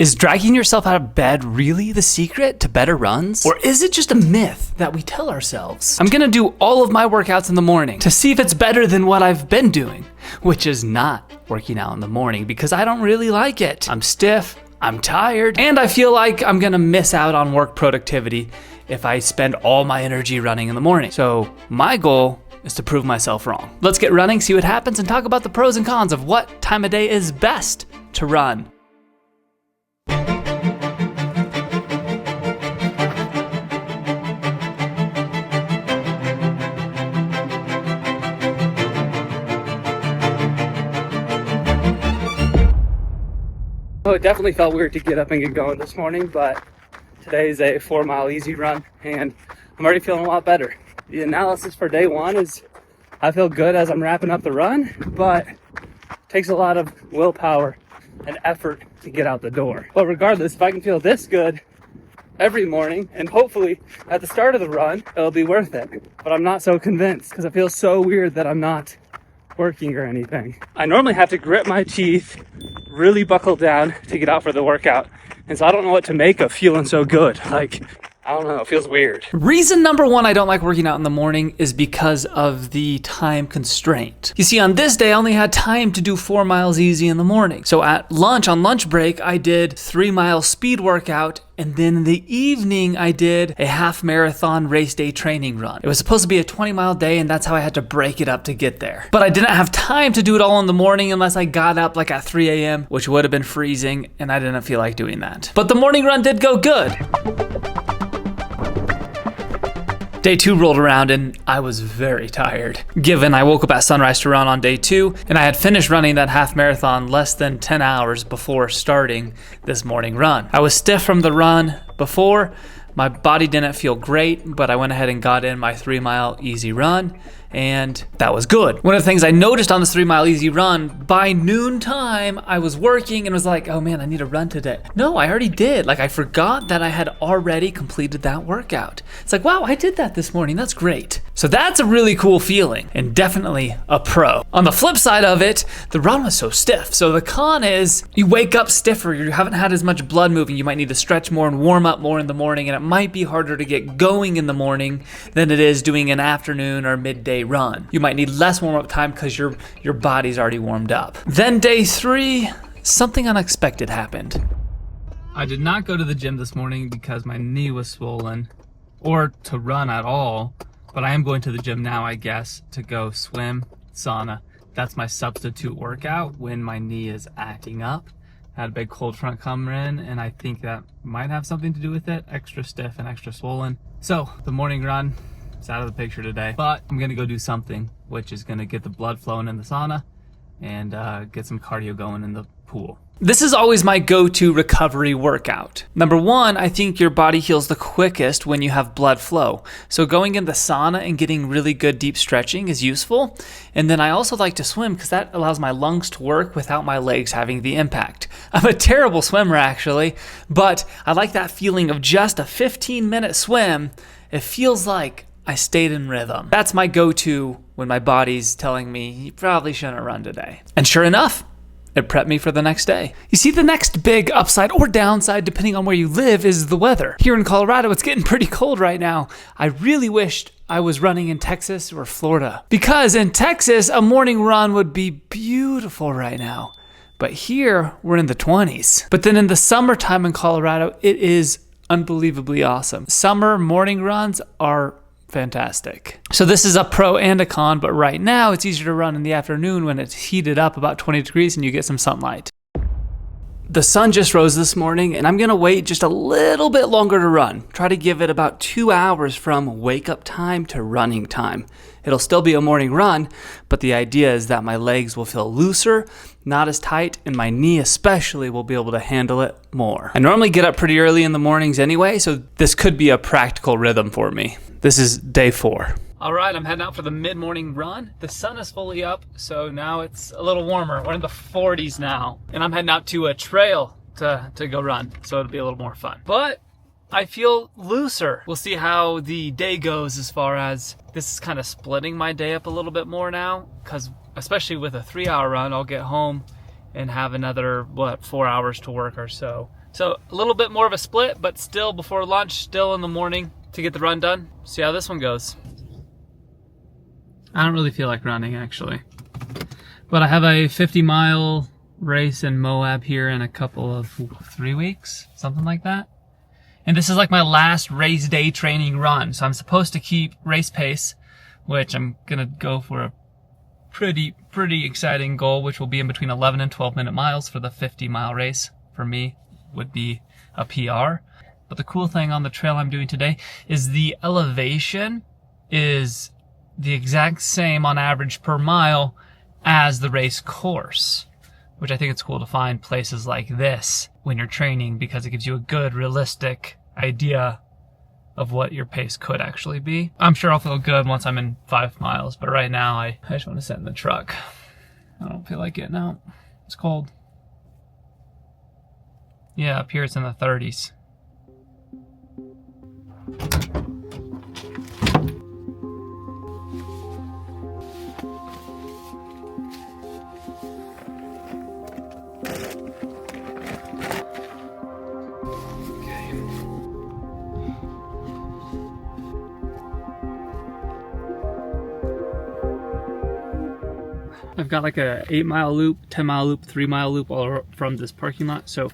Is dragging yourself out of bed really the secret to better runs? Or is it just a myth that we tell ourselves? I'm gonna do all of my workouts in the morning to see if it's better than what I've been doing, which is not working out in the morning because I don't really like it. I'm stiff, I'm tired, and I feel like I'm gonna miss out on work productivity if I spend all my energy running in the morning. So my goal is to prove myself wrong. Let's get running, see what happens, and talk about the pros and cons of what time of day is best to run. Oh, it definitely felt weird to get up and get going this morning, but today's a 4-mile easy run and I'm already feeling a lot better. The analysis for day one is I feel good as I'm wrapping up the run, but it takes a lot of willpower and effort to get out the door. But regardless, if I can feel this good every morning and hopefully at the start of the run, it'll be worth it. But I'm not so convinced because it feels so weird that I'm not working or anything. I normally have to grit my teeth, really buckle down to get out for the workout. And so I don't know what to make of feeling so good. Like, I don't know, it feels weird. Reason number one I don't like working out in the morning is because of the time constraint. You see, on this day, I only had time to do 4 miles easy in the morning. So at lunch, on lunch break, I did 3-mile speed workout. And then in the evening, I did a half marathon race day training run. It was supposed to be a 20-mile day, and that's how I had to break it up to get there. But I didn't have time to do it all in the morning unless I got up like at 3 a.m., which would have been freezing, and I didn't feel like doing that. But the morning run did go good. Day 2 rolled around and I was very tired. Given I woke up at sunrise to run on day 2 and I had finished running that half marathon less than 10 hours before starting this morning run. I was stiff from the run before. My body didn't feel great, but I went ahead and got in my 3-mile easy run, and that was good. One of the things I noticed on this 3-mile easy run, by noon time, I was working and was like, oh man, I need to run today. No, I already did. Like, I forgot that I had already completed that workout. It's like, wow, I did that this morning. That's great. So that's a really cool feeling and definitely a pro. On the flip side of it, the run was so stiff. So the con is you wake up stiffer. You haven't had as much blood moving. You might need to stretch more and warm up more in the morning, and it might be harder to get going in the morning than it is doing an afternoon or midday run. You might need less warm-up time because your body's already warmed up. Then day 3, something unexpected happened. I did not go to the gym this morning because my knee was swollen, or to run at all, but I am going to the gym now, I guess, to go swim, sauna. That's my substitute workout when my knee is acting up. I had a big cold front come in, and I think that might have something to do with it. Extra stiff and extra swollen. So the morning run is out of the picture today, but I'm gonna go do something, which is gonna get the blood flowing in the sauna and get some cardio going in the pool. This is always my go-to recovery workout. Number one, I think your body heals the quickest when you have blood flow. So going in the sauna and getting really good deep stretching is useful. And then I also like to swim because that allows my lungs to work without my legs having the impact. I'm a terrible swimmer actually, but I like that feeling of just a 15-minute swim. It feels like I stayed in rhythm. That's my go-to when my body's telling me you probably shouldn't run today. And sure enough, it prepped me for the next day. You see, the next big upside or downside, depending on where you live, is the weather. Here in Colorado, it's getting pretty cold right now. I really wished I was running in Texas or Florida, because in Texas, a morning run would be beautiful right now. But here, we're in the 20s. But then in the summertime in Colorado, it is unbelievably awesome. Summer morning runs are fantastic. So this is a pro and a con, but right now it's easier to run in the afternoon when it's heated up about 20 degrees and you get some sunlight. The sun just rose this morning and I'm gonna wait just a little bit longer to run. Try to give it about 2 hours from wake up time to running time. It'll still be a morning run, but the idea is that my legs will feel looser, not as tight, and my knee especially will be able to handle it more. I normally get up pretty early in the mornings anyway, so this could be a practical rhythm for me. This is day 4. All right, I'm heading out for the mid-morning run. The sun is fully up, so now it's a little warmer. We're in the 40s now, and I'm heading out to a trail to go run, so it'll be a little more fun. But I feel looser. We'll see how the day goes as far as this is kind of splitting my day up a little bit more now, because especially with a 3-hour run, I'll get home and have another, 4 hours to work or so So a little bit more of a split, but still before lunch, still in the morning to get the run done. See how this one goes. I don't really feel like running actually, but I have a 50-mile race in Moab here in a couple of 3 weeks, something like that. And this is like my last race day training run. So I'm supposed to keep race pace, which I'm gonna go for a pretty exciting goal, which will be in between 11 and 12-minute miles for the 50-mile race. For me, would be a PR. But the cool thing on the trail I'm doing today is the elevation is the exact same on average per mile as the race course, which I think it's cool to find places like this when you're training, because it gives you a good realistic idea of what your pace could actually be. I'm sure I'll feel good once I'm in 5 miles, but right now I just want to sit in the truck. I don't feel like getting out. It's cold. Yeah, up here it's in the 30s. I've got like a 8-mile loop, 10-mile loop, 3-mile loop all from this parking lot. So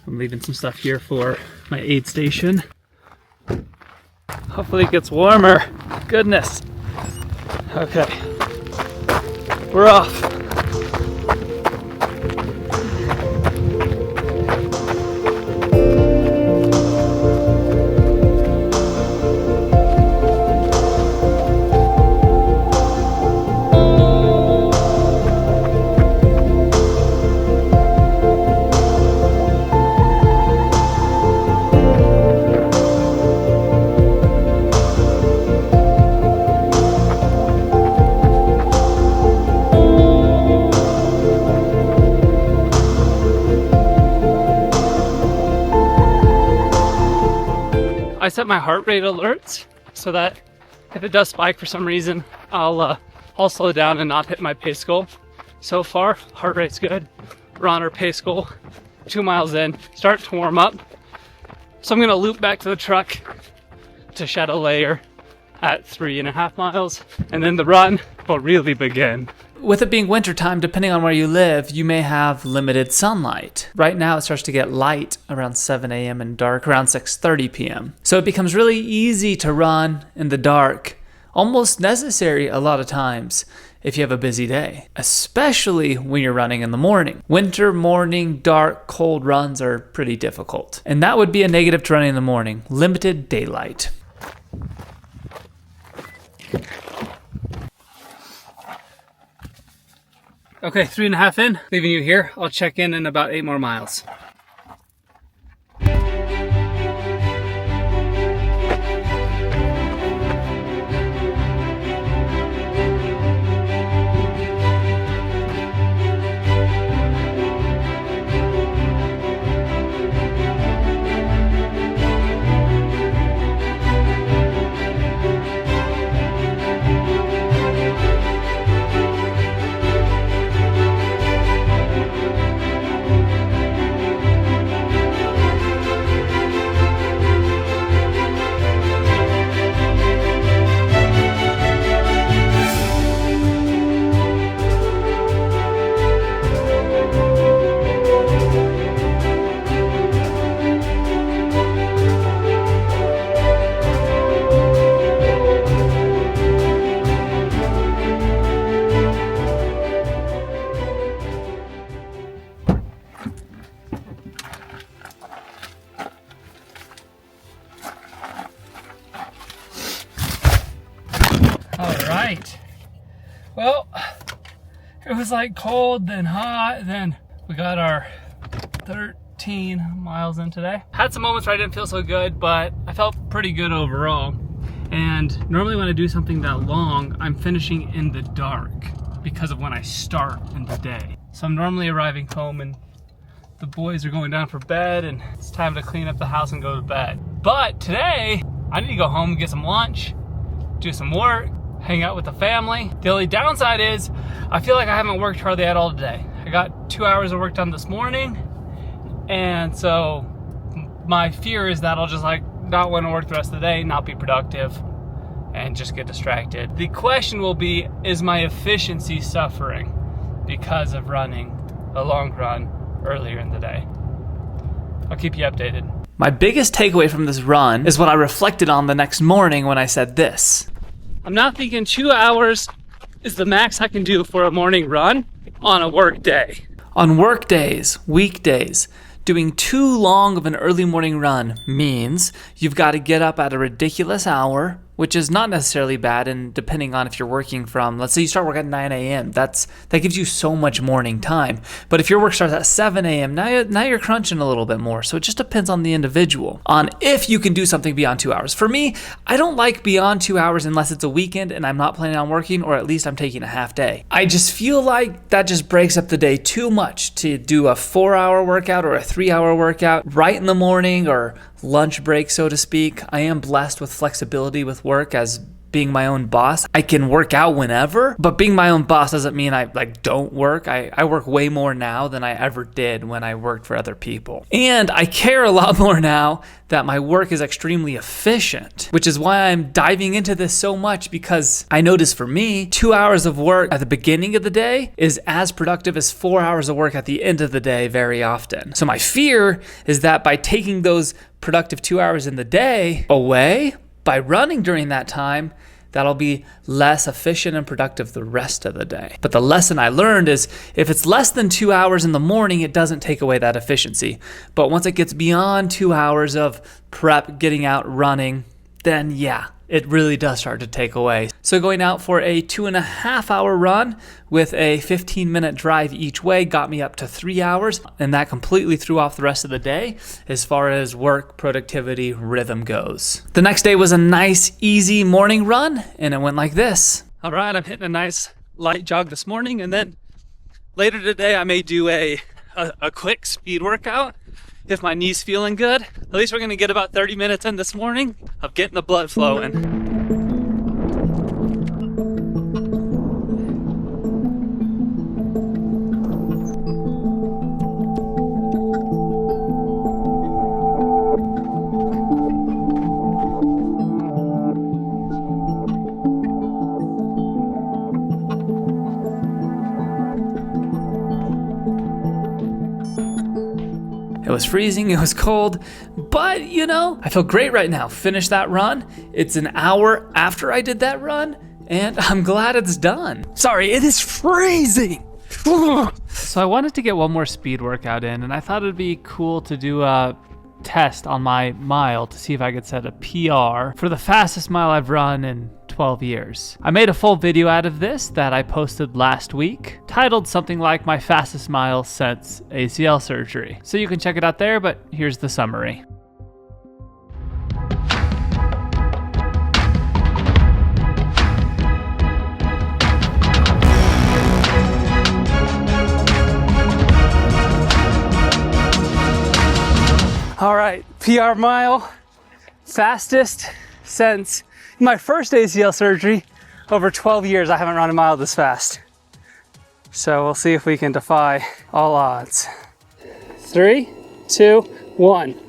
I'm leaving some stuff here for my aid station. Hopefully it gets warmer. Goodness. Okay. We're off. I set my heart rate alerts so that if it does spike for some reason, I'll slow down and not hit my pace goal. So far, heart rate's good. We're on our pace goal. 2 miles in, start to warm up. So I'm gonna loop back to the truck to shed a layer at 3.5 miles, and then the run will really begin. With it being wintertime, depending on where you live, you may have limited sunlight. Right now it starts to get light around 7 a.m. and dark around 6:30 p.m. So it becomes really easy to run in the dark, almost necessary a lot of times if you have a busy day, especially when you're running in the morning. Winter morning, dark, cold runs are pretty difficult. And that would be a negative to running in the morning, limited daylight. Okay, 3.5 in, leaving you here. I'll check in about 8 more miles. Alright, well, it was like cold, then hot, then we got our 13 miles in today. Had some moments where I didn't feel so good, but I felt pretty good overall. And normally when I do something that long, I'm finishing in the dark because of when I start in the day. So I'm normally arriving home and the boys are going down for bed and it's time to clean up the house and go to bed. But today, I need to go home and get some lunch, do some work, hang out with the family. The only downside is I feel like I haven't worked hardly at all today. I got 2 hours of work done this morning, and so my fear is that I'll just like not want to work the rest of the day, not be productive, and just get distracted. The question will be, is my efficiency suffering because of running a long run earlier in the day? I'll keep you updated. My biggest takeaway from this run is what I reflected on the next morning when I said this. I'm not thinking 2 hours is the max I can do for a morning run on a work day. On work days, weekdays, doing too long of an early morning run means you've got to get up at a ridiculous hour, which is not necessarily bad, and depending on if you're working from, let's say you start work at 9 a.m., that gives you so much morning time. But if your work starts at 7 a.m., now you're crunching a little bit more. So it just depends on the individual, on if you can do something beyond 2 hours. For me, I don't like beyond 2 hours unless it's a weekend and I'm not planning on working, or at least I'm taking a half day. I just feel like that just breaks up the day too much to do a 4-hour workout or a 3-hour workout right in the morning or lunch break, so to speak. I am blessed with flexibility with work as being my own boss. I can work out whenever, but being my own boss doesn't mean I don't work. I work way more now than I ever did when I worked for other people. And I care a lot more now that my work is extremely efficient, which is why I'm diving into this so much, because I notice for me, 2 hours of work at the beginning of the day is as productive as 4 hours of work at the end of the day very often. So my fear is that by taking those productive 2 hours in the day away, by running during that time, that'll be less efficient and productive the rest of the day. But the lesson I learned is if it's less than 2 hours in the morning, it doesn't take away that efficiency. But once it gets beyond 2 hours of prep, getting out, running, then yeah, it really does start to take away. So going out for a 2.5-hour run with a 15-minute drive each way got me up to 3 hours, and that completely threw off the rest of the day as far as work, productivity, rhythm goes. The next day was a nice, easy morning run, and it went like this. All right, I'm hitting a nice light jog this morning, and then later today I may do a quick speed workout if my knee's feeling good. At least we're gonna get about 30 minutes in this morning of getting the blood flowing. It was freezing, it was cold, but I feel great right now. Finished that run. It's an hour after I did that run, and I'm glad it's done. Sorry, it is freezing. So I wanted to get one more speed workout in, and I thought it'd be cool to do a test on my mile to see if I could set a PR for the fastest mile I've run in 12 years. I made a full video out of this that I posted last week, titled something like my fastest mile since ACL surgery. So you can check it out there, but here's the summary. All right, PR mile, fastest since my first ACL surgery. Over 12 years, I haven't run a mile this fast. So we'll see if we can defy all odds. 3, 2, 1.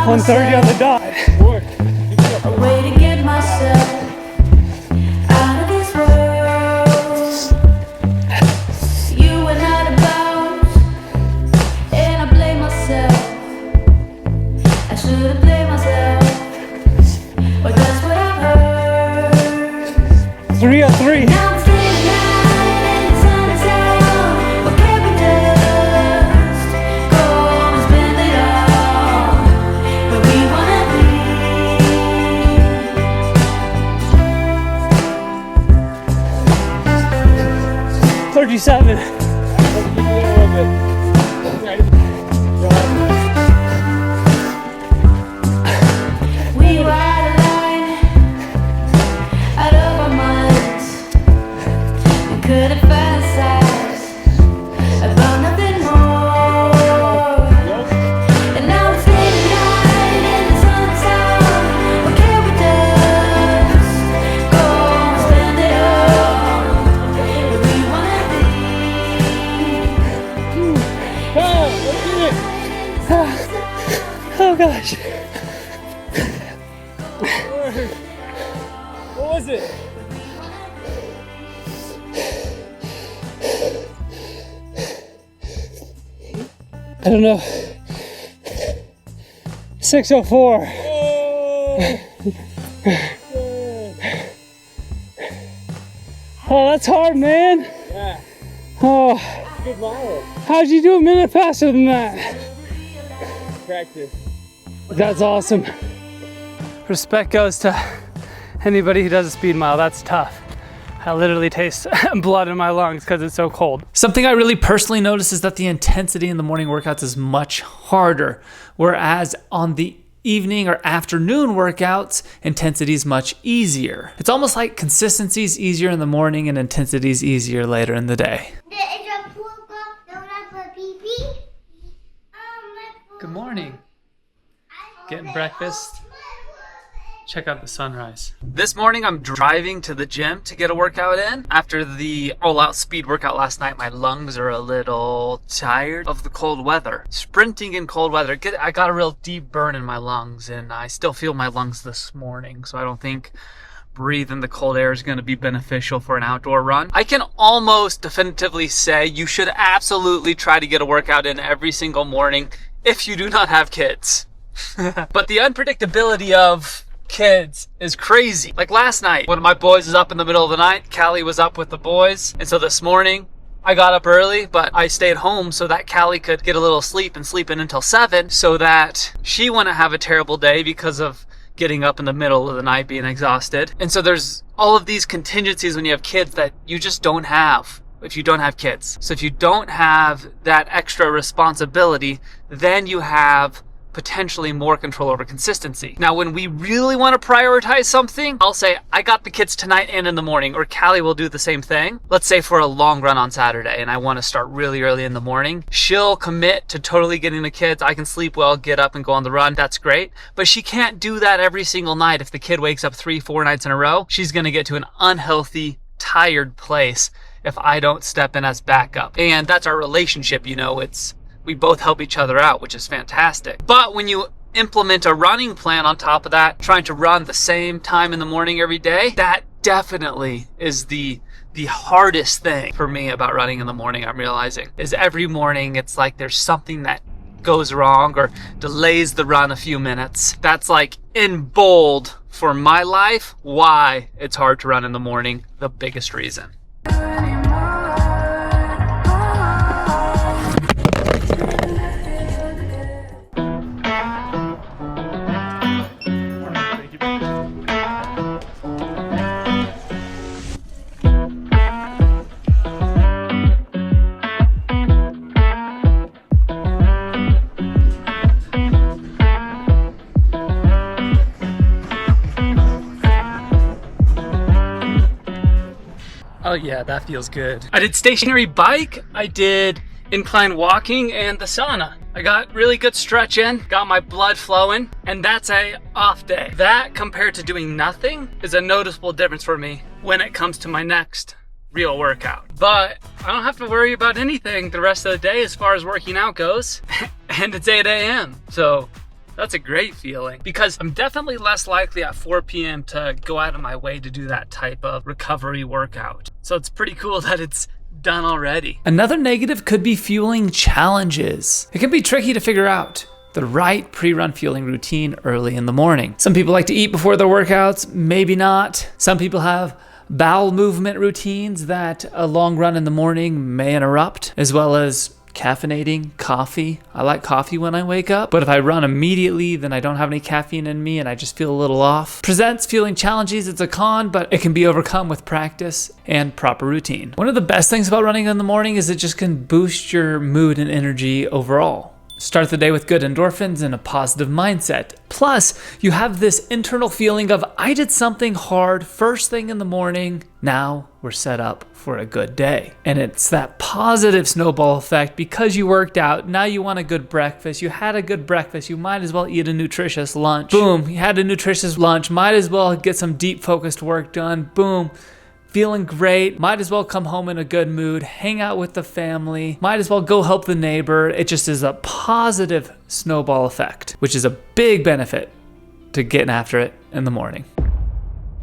One 30 on the dot. A way to get myself out of this world. You were not about, and I blame myself. I should have blamed myself, but that's what I've heard. 3 on 3. Now I'm standing out and the sun is out. What can we just go and spend it all? But we wanna be 37. We were out of line, out of our minds. We couldn't fantasize about nothing more. it! Oh gosh. What was it? I don't know. 6:04. Oh, that's hard, man. Yeah, Oh, good mile. how'd you do a minute faster than that? Practice. That's awesome. Respect goes to anybody who does a speed mile. That's tough. I literally taste blood in my lungs because it's so cold. Something I really personally notice is that the intensity in the morning workouts is much harder, whereas on the evening or afternoon workouts, intensity is much easier. It's almost like consistency is easier in the morning and intensity is easier later in the day. Good morning. Getting breakfast. Check out the sunrise. This morning I'm driving to the gym to get a workout in. After the all-out speed workout last night, my lungs are a little tired of the cold weather. Sprinting in cold weather, I got a real deep burn in my lungs, and I still feel my lungs this morning, so I don't think breathing the cold air is going to be beneficial for an outdoor run. I can almost definitively say you should absolutely try to get a workout in every single morning if you do not have kids. But the unpredictability of kids is crazy. Like last night, one of my boys was up in the middle of the night. Callie was up with the boys. And so this morning, I got up early, but I stayed home so that Callie could get a little sleep and sleep in until 7 so that she wouldn't have a terrible day because of getting up in the middle of the night being exhausted. And so there's all of these contingencies when you have kids that you just don't have if you don't have kids. So if you don't have that extra responsibility, then you have potentially more control over consistency. Now, when we really want to prioritize something, I'll say, I got the kids tonight and in the morning, or Callie will do the same thing. Let's say for a long run on Saturday, and I want to start really early in the morning. She'll commit to totally getting the kids. I can sleep well, get up and go on the run. That's great. But she can't do that every single night. If the kid wakes up 3-4 nights in a row, she's going to get to an unhealthy, tired place if I don't step in as backup. And that's our relationship, you know, we both help each other out, which is fantastic. But when you implement a running plan on top of that, trying to run the same time in the morning every day, that definitely is the hardest thing for me about running in the morning. I'm realizing is every morning it's like there's something that goes wrong or delays the run a few minutes. That's like in bold for my life why it's hard to run in the morning, the biggest reason. Oh yeah, that feels good. I did stationary bike, I did incline walking, and the sauna. I got really good stretch in, got my blood flowing, and that's a off day. That compared to doing nothing is a noticeable difference for me when it comes to my next real workout. But I don't have to worry about anything the rest of the day as far as working out goes, and it's 8 a.m. So that's a great feeling because I'm definitely less likely at 4 p.m. to go out of my way to do that type of recovery workout. So it's pretty cool that it's done already. Another negative could be fueling challenges. It can be tricky to figure out the right pre-run fueling routine early in the morning. Some people like to eat before their workouts, maybe not. Some people have bowel movement routines that a long run in the morning may interrupt, as well as caffeinating, coffee. I like coffee when I wake up, but if I run immediately, then I don't have any caffeine in me and I just feel a little off. Presents fueling challenges, it's a con, but it can be overcome with practice and proper routine. One of the best things about running in the morning is it just can boost your mood and energy overall. Start the day with good endorphins and a positive mindset. Plus, you have this internal feeling of, I did something hard first thing in the morning. Now we're set up for a good day. And it's that positive snowball effect because you worked out. Now you want a good breakfast. You had a good breakfast. You might as well eat a nutritious lunch. Boom, you had a nutritious lunch. Might as well get some deep focused work done. Boom. feeling great, might as well come home in a good mood, hang out with the family, might as well go help the neighbor. It just is a positive snowball effect, which is a big benefit to getting after it in the morning.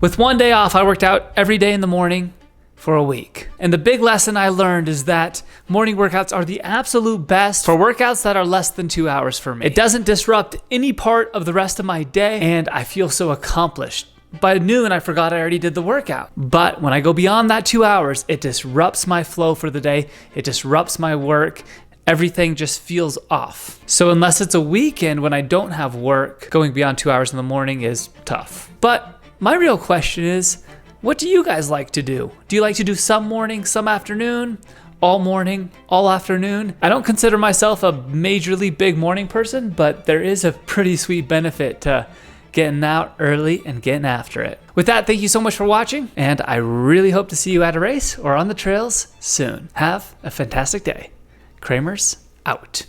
With one day off, I worked out every day in the morning for a week. And the big lesson I learned is that morning workouts are the absolute best for workouts that are less than 2 hours for me. It doesn't disrupt any part of the rest of my day, and I feel so accomplished. By noon, I forgot I already did the workout. But when I go beyond that 2 hours, it disrupts my flow for the day. It disrupts my work. Everything just feels off. So unless it's a weekend when I don't have work, going beyond 2 hours in the morning is tough. But my real question is, what do you guys like to do? Do you like to do some morning, some afternoon, all morning, all afternoon? I don't consider myself a majorly big morning person, but there is a pretty sweet benefit to getting out early and getting after it. With that, thank you so much for watching, and I really hope to see you at a race or on the trails soon. Have a fantastic day. Kramer's out.